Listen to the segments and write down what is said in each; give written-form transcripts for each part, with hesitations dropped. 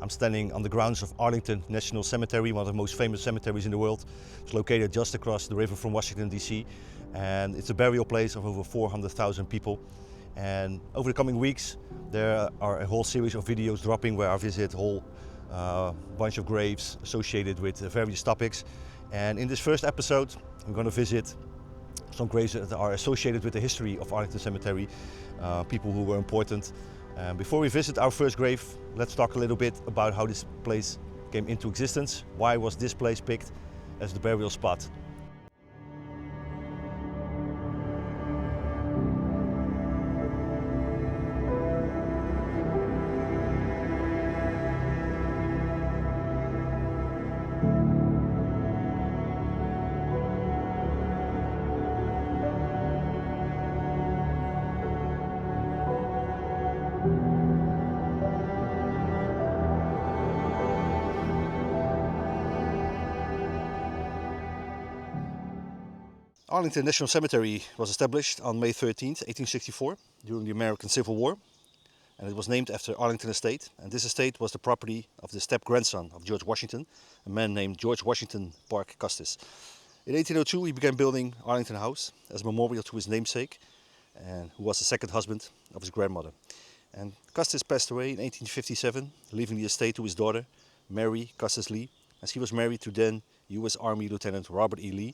I'm standing on the grounds of Arlington National Cemetery, one of the most famous cemeteries in the world. It's located just across the river from Washington, D.C. and it's a burial place of over 400,000 people. And over the coming weeks, there are a whole series of videos dropping where I visit a whole bunch of graves associated with various topics. And in this first episode, I'm going to visit some graves that are associated with the history of Arlington Cemetery, people who were important. Before we visit our first grave, let's talk a little bit about how this place came into existence. Why was this place picked as the burial spot? Arlington National Cemetery was established on May 13th, 1864, during the American Civil War, and it was named after Arlington Estate. And this estate was the property of the step-grandson of George Washington, a man named George Washington Parke Custis. In 1802, he began building Arlington House as a memorial to his namesake, and who was the second husband of his grandmother. And Custis passed away in 1857, leaving the estate to his daughter, Mary Custis Lee, as he was married to then U.S. Army Lieutenant Robert E. Lee,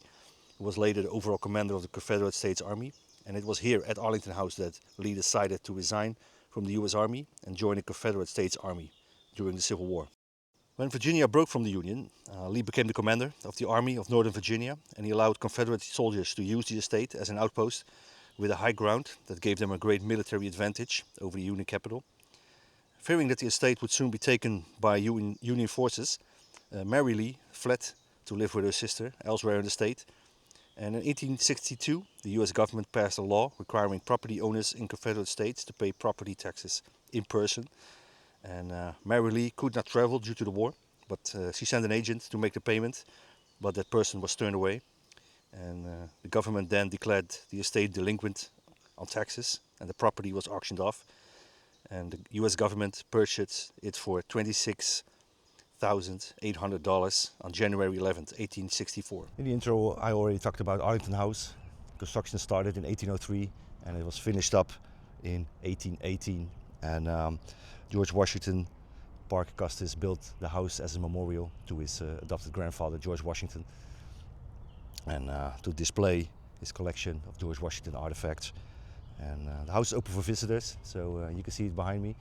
who was later the overall commander of the Confederate States Army. And it was here at Arlington House that Lee decided to resign from the U.S. Army and join the Confederate States Army during the Civil War. When Virginia broke from the Union, Lee became the commander of the Army of Northern Virginia, and he allowed Confederate soldiers to use the estate as an outpost with a high ground that gave them a great military advantage over the Union capital. Fearing that the estate would soon be taken by Union forces, Mary Lee fled to live with her sister elsewhere in the state. And in 1862, the US government passed a law requiring property owners in Confederate states to pay property taxes in person. And Mary Lee could not travel due to the war, but she sent an agent to make the payment, but that person was turned away. And the government then declared the estate delinquent on taxes, and the property was auctioned off. And the US government purchased it for $26,800 on January 11th, 1864. In the intro, I already talked about Arlington House. Construction started in 1803 and it was finished up in 1818. And George Washington Parke Custis built the house as a memorial to his adopted grandfather, George Washington, and to display his collection of George Washington artifacts. And the house is open for visitors, so you can see it behind me.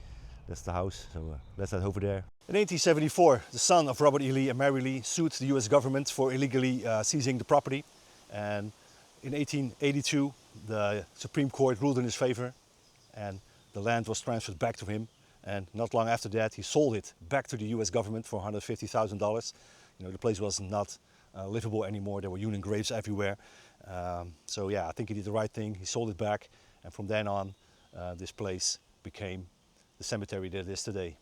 That's the house, so let's head over there. In 1874, the son of Robert E. Lee and Mary Lee sued the US government for illegally seizing the property. And in 1882, the Supreme Court ruled in his favor and the land was transferred back to him. And not long after that, he sold it back to the US government for $150,000. You know, the place was not livable anymore. There were Union graves everywhere. So yeah, I think he did the right thing. He sold it back, and from then on, this place became the cemetery that it is today.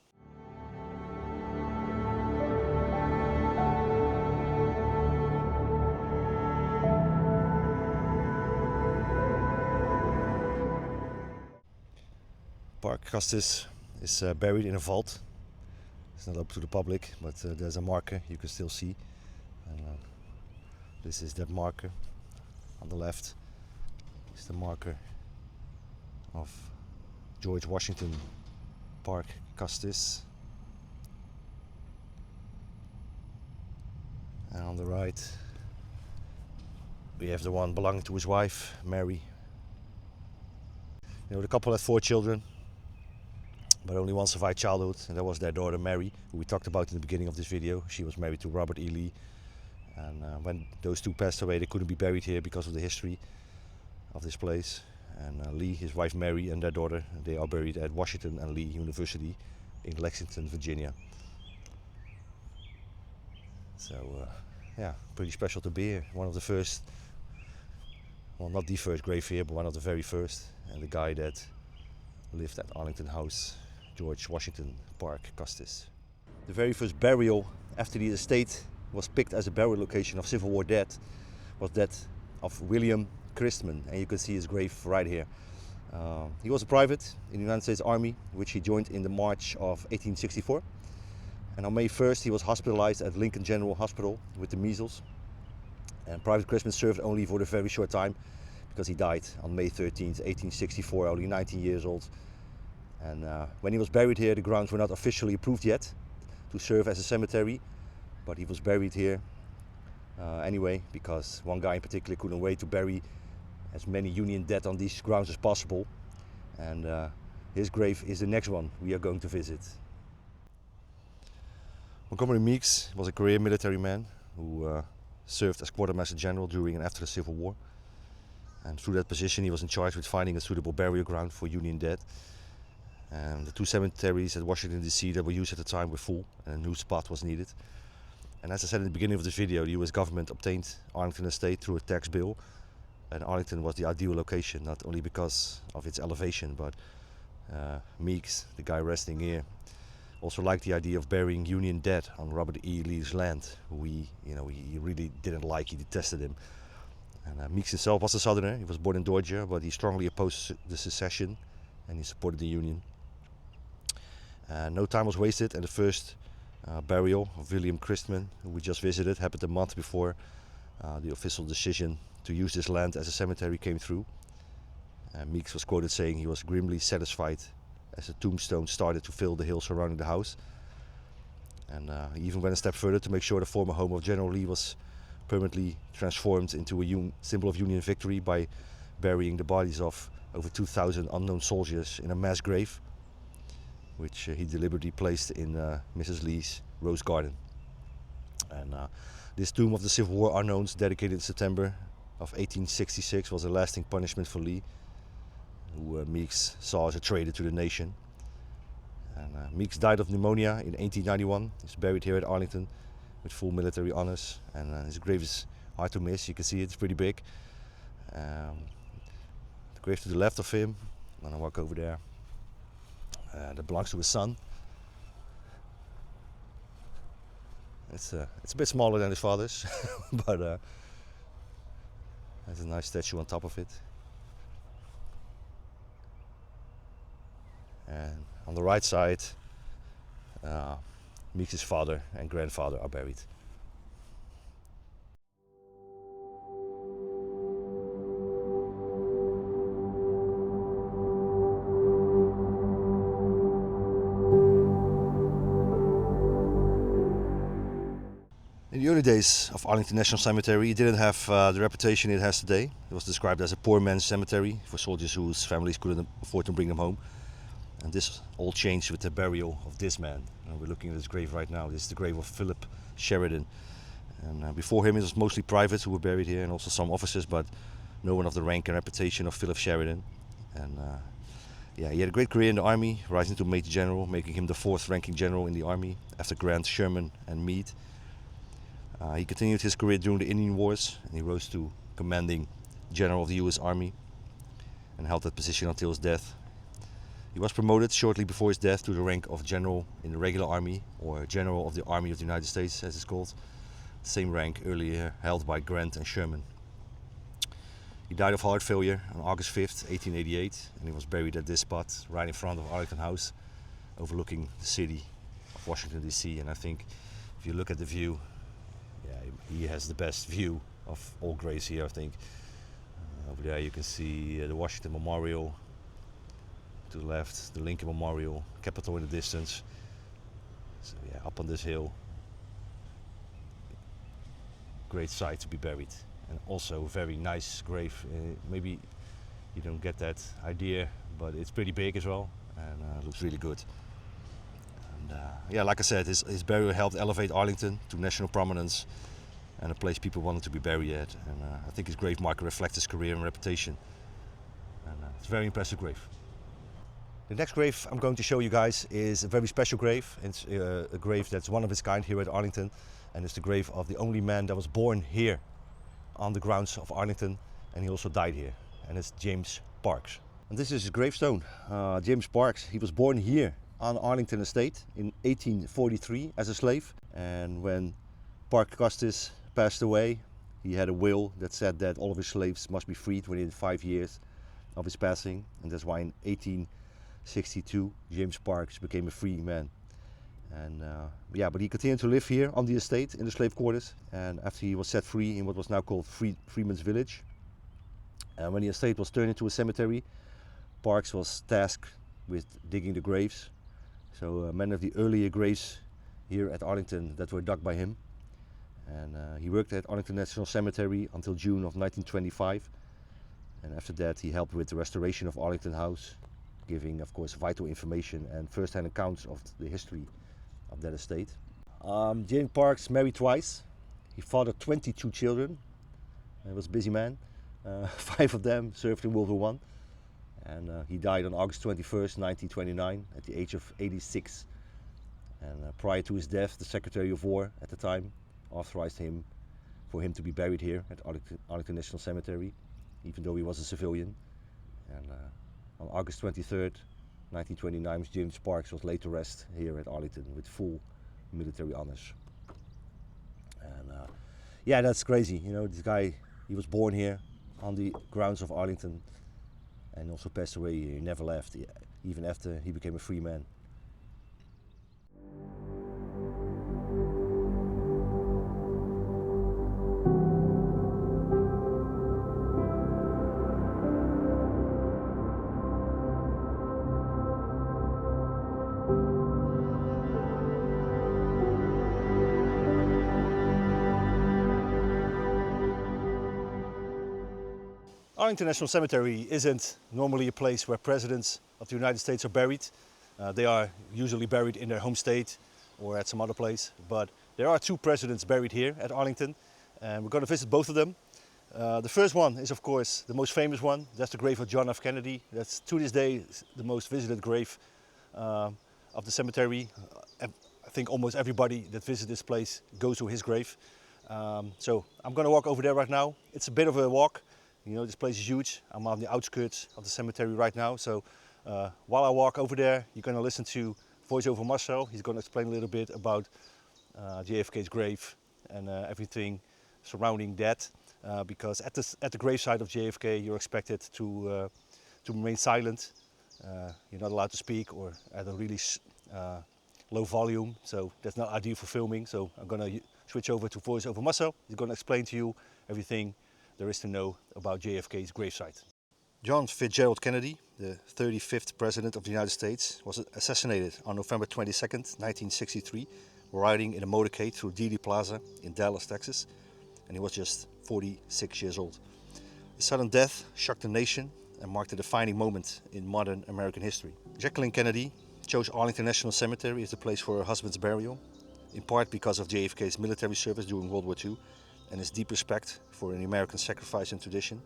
Parke Custis is buried in a vault. It's not open to the public, but there's a marker you can still see. And, this is that marker. On the left is the marker of George Washington Parke Custis. And on the right we have the one belonging to his wife, Mary. You know, the couple had 4 children, but only one survived childhood, and that was their daughter Mary, who we talked about in the beginning of this video. She was married to Robert E. Lee, and when those two passed away, they couldn't be buried here because of the history of this place. And Lee, his wife Mary, and their daughter, they are buried at Washington and Lee University in Lexington, Virginia. So yeah, pretty special to be here. One of the first, well, not the first grave here, but one of the very first, and the guy that lived at Arlington House, George Washington Parke Custis. The very first burial after the estate was picked as a burial location of Civil War dead was that of William Christman, and you can see his grave right here. He was a private in the United States Army, which he joined in the March of 1864. And on May 1st he was hospitalized at Lincoln General Hospital with the measles. And Private Christman served only for a very short time because he died on May 13th, 1864, only 19 years old. And when he was buried here, the grounds were not officially approved yet to serve as a cemetery, but he was buried here anyway, because one guy in particular couldn't wait to bury as many Union dead on these grounds as possible. And his grave is the next one we are going to visit. Montgomery Meigs was a career military man who served as quartermaster general during and after the Civil War. And through that position he was in charge with finding a suitable burial ground for Union dead. And the two cemeteries at Washington DC that were used at the time were full and a new spot was needed. And as I said in the beginning of this video, the US government obtained Arlington Estate through a tax bill. And Arlington was the ideal location, not only because of its elevation, but Meigs, the guy resting here, also liked the idea of burying Union dead on Robert E. Lee's land, who he really didn't like, he detested him. And Meigs himself was a Southerner. He was born in Georgia, but he strongly opposed the secession and he supported the Union. No time was wasted, and the first burial of William Christman, who we just visited, happened a month before the official decision to use this land as a cemetery came through. Meigs was quoted saying he was grimly satisfied as the tombstones started to fill the hills surrounding the house. And he even went a step further to make sure the former home of General Lee was permanently transformed into a symbol of Union victory by burying the bodies of over 2,000 unknown soldiers in a mass grave, which he deliberately placed in Mrs. Lee's Rose Garden. And this tomb of the Civil War unknowns, dedicated in September of 1866, was a lasting punishment for Lee, who Meigs saw as a traitor to the nation. And Meigs died of pneumonia in 1891. He's buried here at Arlington with full military honors, and his grave is hard to miss. You can see it's pretty big. The grave to the left of him, I'm gonna walk over there, that belongs to his son. It's a bit smaller than his father's, but there's a nice statue on top of it. And on the right side, Meigs' father and grandfather are buried. In the early days of Arlington National Cemetery, it didn't have the reputation it has today. It was described as a poor man's cemetery for soldiers whose families couldn't afford to bring them home. And this all changed with the burial of this man. We're looking at his grave right now. This is the grave of Philip Sheridan. And before him it was mostly privates who were buried here, and also some officers, but no one of the rank and reputation of Philip Sheridan. And yeah, he had a great career in the army, rising to Major General, making him the 4th ranking general in the army after Grant, Sherman and Meade. He continued his career during the Indian Wars, and he rose to commanding general of the US Army and held that position until his death. He was promoted shortly before his death to the rank of general in the regular army, or general of the Army of the United States as it's called, same rank earlier held by Grant and Sherman. He died of heart failure on August 5th, 1888, and he was buried at this spot right in front of Arlington House, overlooking the city of Washington DC. And I think if you look at the view, yeah, he has the best view of all graves here, I think. Over there you can see the Washington Memorial. To the left, the Lincoln Memorial, Capitol in the distance. So yeah, up on this hill. Great site to be buried. And also a very nice grave. Maybe you don't get that idea, but it's pretty big as well. And looks really good. And yeah, like I said, his burial helped elevate Arlington to national prominence and a place people wanted to be buried at. And I think his grave marker reflects his career and reputation. And it's a very impressive grave. The next grave I'm going to show you guys is a very special grave. It's a grave that's one of its kind here at Arlington, and it's the grave of the only man that was born here on the grounds of Arlington, and he also died here, and it's James Parke. And this is his gravestone. James Parke, he was born here on Arlington Estate in 1843 as a slave, and when Parke Custis passed away, he had a will that said that all of his slaves must be freed within 5 years of his passing, and that's why in 1862 James Parke became a free man. And but he continued to live here on the estate in the slave quarters, and after he was set free in what was now called Freeman's Village. And when the estate was turned into a cemetery, Parke was tasked with digging the graves. So many of the earlier graves here at Arlington that were dug by him. And he worked at Arlington National Cemetery until June of 1925. And after that he helped with the restoration of Arlington House, giving of course vital information and first-hand accounts of the history of that estate. James Parke married twice. He fathered 22 children. He was a busy man. 5 of them served in World War I. And he died on August 21st, 1929 at the age of 86. And prior to his death, the Secretary of War at the time authorized for him to be buried here at Arlington National Cemetery, even though he was a civilian. And on August 23rd, 1929, James Parke was laid to rest here at Arlington with full military honors. And that's crazy. You know, this guy, he was born here on the grounds of Arlington and also passed away here. He never left, even after he became a free man. Arlington National Cemetery isn't normally a place where presidents of the United States are buried. They are usually buried in their home state or at some other place. But there are 2 presidents buried here at Arlington, and we're going to visit both of them. The first one is, of course, the most famous one. That's the grave of John F. Kennedy. That's to this day the most visited grave of the cemetery. I think almost everybody that visits this place goes to his grave. So I'm going to walk over there right now. It's a bit of a walk. You know, this place is huge. I'm on the outskirts of the cemetery right now. So while I walk over there, you're going to listen to voiceover Marcel. He's going to explain a little bit about JFK's grave and everything surrounding that. Because at the gravesite of JFK, you're expected to remain silent. You're not allowed to speak or at a really low volume. So that's not ideal for filming. So I'm going to switch over to voiceover Marcel. He's going to explain to you everything there is to know about JFK's gravesite. John Fitzgerald Kennedy, the 35th President of the United States, was assassinated on November 22nd, 1963, riding in a motorcade through Dealey Plaza in Dallas, Texas, and he was just 46 years old. His sudden death shocked the nation and marked a defining moment in modern American history. Jacqueline Kennedy chose Arlington National Cemetery as the place for her husband's burial, in part because of JFK's military service during World War II and his deep respect for the American sacrifice and tradition.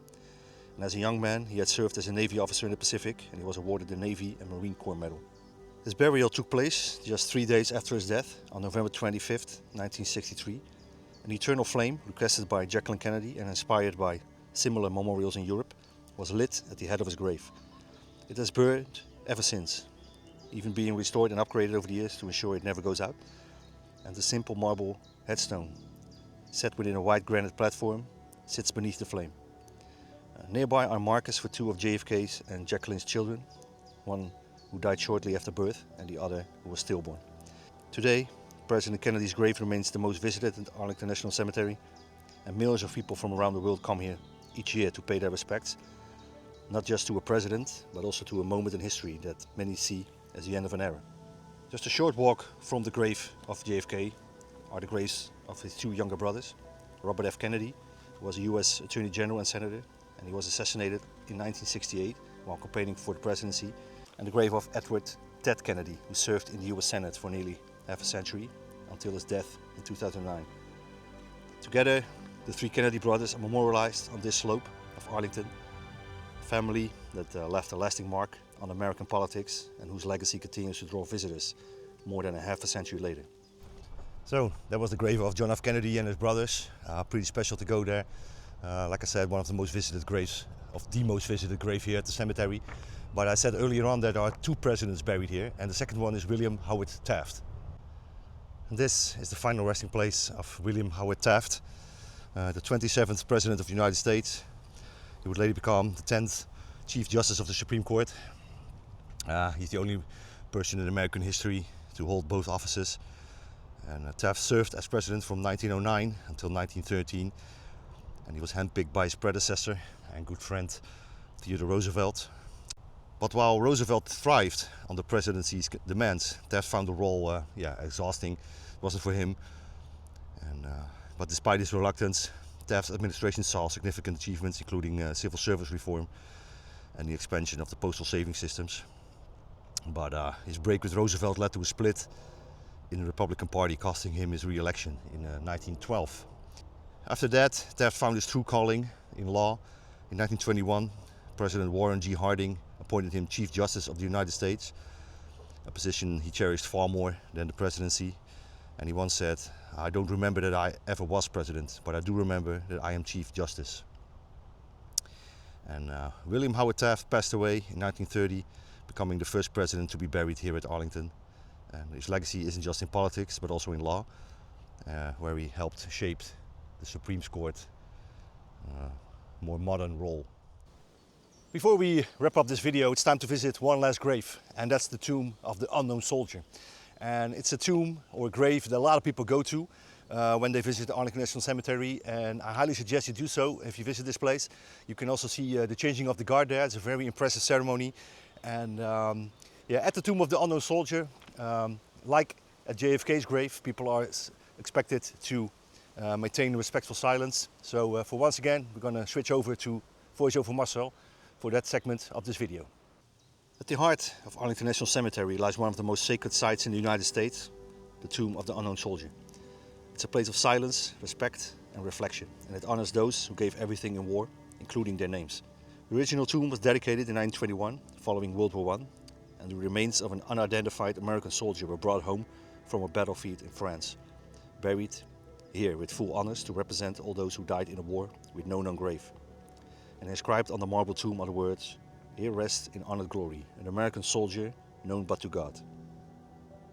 And as a young man, he had served as a Navy officer in the Pacific, and he was awarded the Navy and Marine Corps Medal. His burial took place just 3 days after his death, on November 25th, 1963. An eternal flame, requested by Jacqueline Kennedy and inspired by similar memorials in Europe, was lit at the head of his grave. It has burned ever since, even being restored and upgraded over the years to ensure it never goes out. And the simple marble headstone, set within a white granite platform, sits beneath the flame. Nearby are markers for 2 of JFK's and Jacqueline's children, one who died shortly after birth and the other who was stillborn. Today, President Kennedy's grave remains the most visited at Arlington National Cemetery, and millions of people from around the world come here each year to pay their respects, not just to a president, but also to a moment in history that many see as the end of an era. Just a short walk from the grave of JFK are the graves of his 2 younger brothers. Robert F. Kennedy, who was a US Attorney General and Senator, and he was assassinated in 1968 while campaigning for the presidency. And the grave of Edward Ted Kennedy, who served in the US Senate for nearly half a century until his death in 2009. Together, the 3 Kennedy brothers are memorialized on this slope of Arlington, a family that left a lasting mark on American politics and whose legacy continues to draw visitors more than a half a century later. So that was the grave of John F. Kennedy and his brothers. Pretty special to go there. Like I said, one of the most visited graves, of the most visited grave here at the cemetery. But I said earlier on that there are 2 presidents buried here, and the second one is William Howard Taft. And this is the final resting place of William Howard Taft, the 27th President of the United States. He would later become the 10th Chief Justice of the Supreme Court. He's the only person in American history to hold both offices. And Taft served as president from 1909 until 1913, and he was handpicked by his predecessor and good friend Theodore Roosevelt. But while Roosevelt thrived on the presidency's demands, Taft found the role exhausting. It wasn't for him. But despite his reluctance, Taft's administration saw significant achievements, including civil service reform and the expansion of the postal saving systems. But his break with Roosevelt led to a split in the Republican Party, costing him his re-election in 1912. After that, Taft found his true calling in law. In 1921, President Warren G. Harding appointed him Chief Justice of the United States, a position he cherished far more than the presidency. And he once said, "I don't remember that I ever was president, but I do remember that I am Chief Justice." And William Howard Taft passed away in 1930, becoming the first president to be buried here at Arlington. And his legacy isn't just in politics, but also in law, where he helped shape the Supreme Court more modern role. Before we wrap up this video, it's time to visit one last grave, and that's the tomb of the unknown soldier. And it's a tomb or a grave that a lot of people go to when they visit the Arlington National Cemetery, and I highly suggest you do so if you visit this place. You can also see the changing of the guard there. It's a very impressive ceremony. And at the tomb of the unknown soldier, like at JFK's grave, people are expected to maintain respectful silence. So for once again, we're going to switch over to voiceover Marcel for that segment of this video. At the heart of Arlington National Cemetery lies one of the most sacred sites in the United States, the tomb of the unknown soldier. It's a place of silence, respect and reflection, and it honors those who gave everything in war, including their names. The original tomb was dedicated in 1921, following World War I, and the remains of an unidentified American soldier were brought home from a battlefield in France, buried here with full honors to represent all those who died in a war with no known grave. And inscribed on the marble tomb are the words, "Here rests in honored glory, an American soldier known but to God."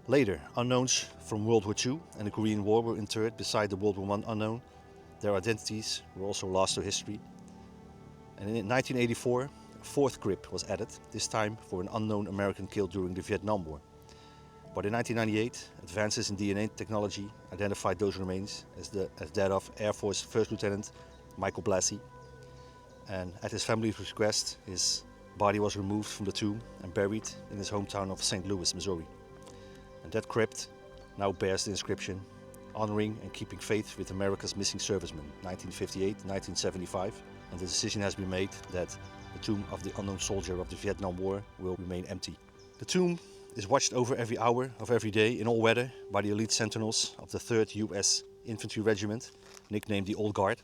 Later, unknowns from World War II and the Korean War were interred beside the World War I unknown. Their identities were also lost to history. And in 1984, a fourth crypt was added, this time for an unknown American killed during the Vietnam War. But in 1998, advances in DNA technology identified those remains as that of Air Force First Lieutenant Michael Blassie. And at his family's request, his body was removed from the tomb and buried in his hometown of St. Louis, Missouri. And that crypt now bears the inscription, "Honoring and keeping faith with America's missing servicemen, 1958-1975. And the decision has been made that the tomb of the unknown soldier of the Vietnam War will remain empty. The tomb is watched over every hour of every day in all weather by the elite sentinels of the 3rd U.S. Infantry Regiment, nicknamed the Old Guard.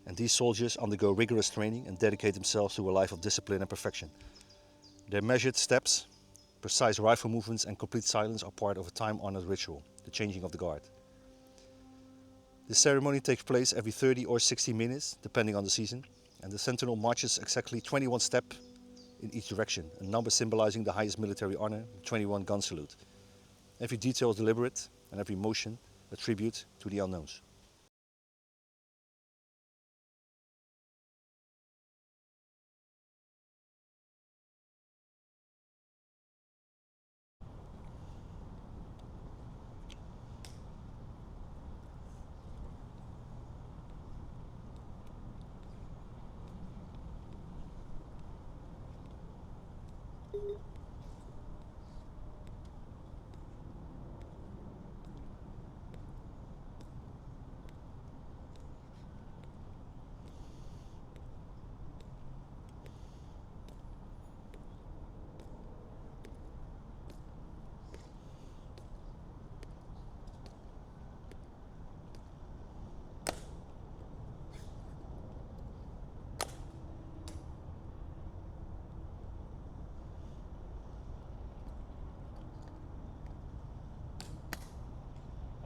And these soldiers undergo rigorous training and dedicate themselves to a life of discipline and perfection. Their measured steps, precise rifle movements and complete silence are part of a time-honored ritual, the changing of the guard. This ceremony takes place every 30 or 60 minutes, depending on the season, and the sentinel marches exactly 21 steps in each direction, a number symbolizing the highest military honor, the 21 gun salute. Every detail is deliberate and every motion a tribute to the unknowns.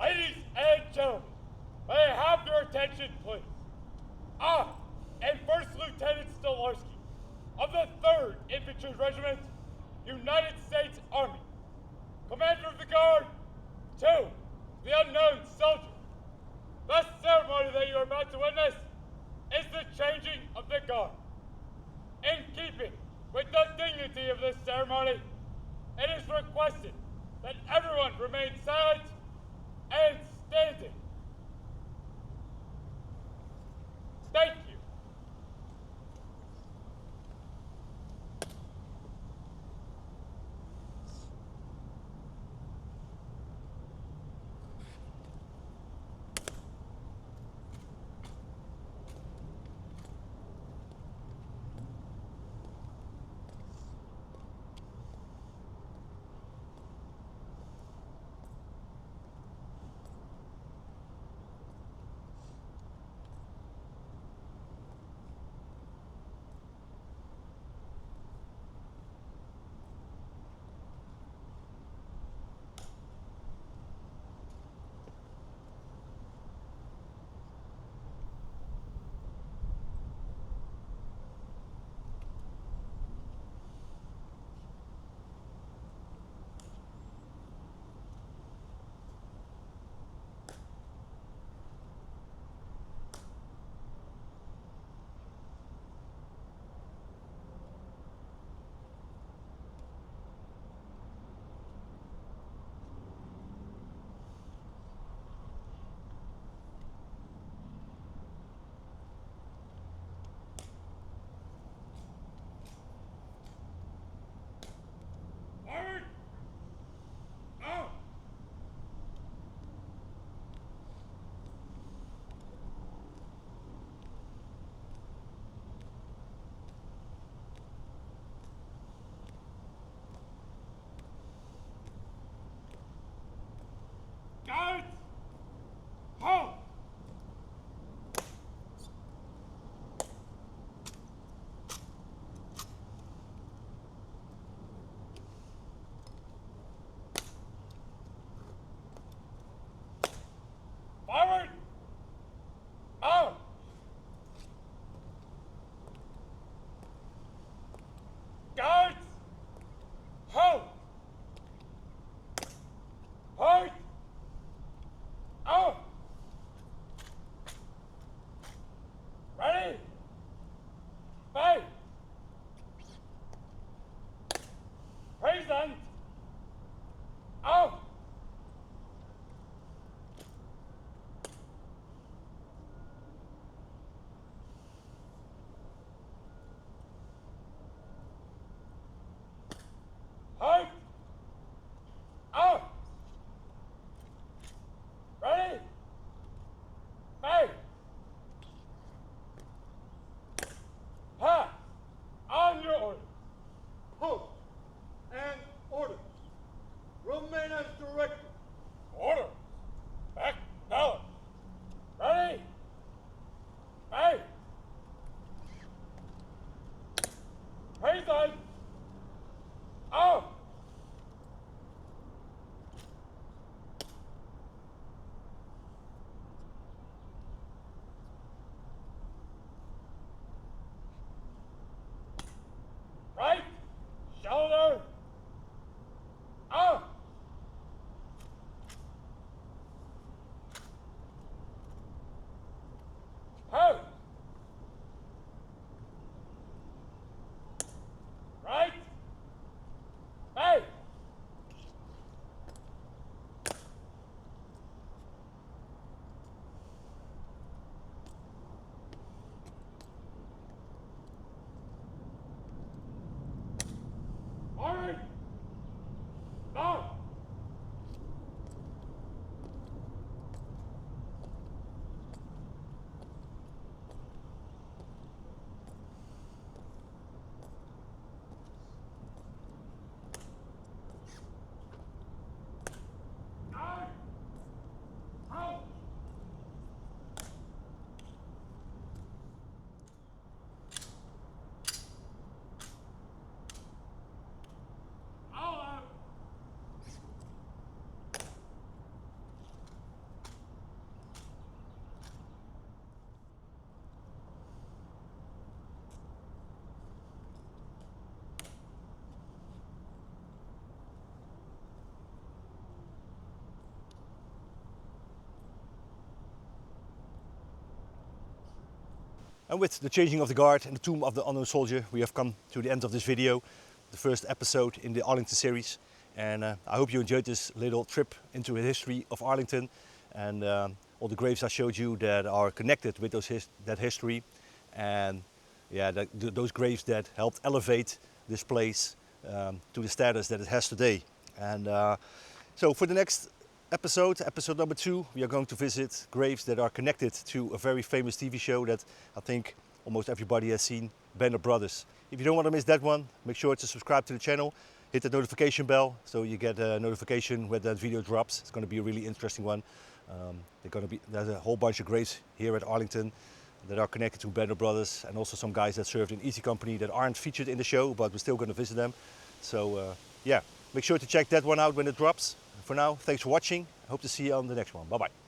Ladies and gentlemen, may I have your attention, please? I am First Lieutenant Stolarski of the 3rd Infantry Regiment, United States Army, Commander of the Guard to the unknown soldier. The ceremony that you are about to witness is the changing of the guard. In keeping with the dignity of this ceremony, it is requested that everyone remain silent and standing. Thank you. Forward! Out! Guards! Halt! Forward! Out! Guards! Halt! Halt! Out! Ready? Fight! Present! Out! Halt! Out! Ready? Fight! Ha! On your order. Halt and order. Remain as directed. Order. Back now. Ready? Fight! Present! Out! Right shoulder out. Out. Right. Hey. All right. Now. Out. Out. Out. And with the changing of the guard and the tomb of the unknown soldier, we have come to the end of this video, the first episode in the Arlington series. And I hope you enjoyed this little trip into the history of Arlington and all the graves I showed you that are connected with that history, and yeah, those graves that helped elevate this place to the status that it has today. And so for the next episode number 2, we are going to visit graves that are connected to a very famous TV show that I think almost everybody has seen, Band of Brothers. If you don't want to miss that one, make sure to subscribe to the channel, hit the notification bell so you get a notification when that video drops. It's going to be a really interesting one. There's a whole bunch of graves here at Arlington that are connected to Band of Brothers, and also some guys that served in Easy Company that aren't featured in the show, but we're still going to visit them. So yeah, make sure to check that one out when it drops. For now, thanks for watching. I hope to see you on the next one. Bye bye.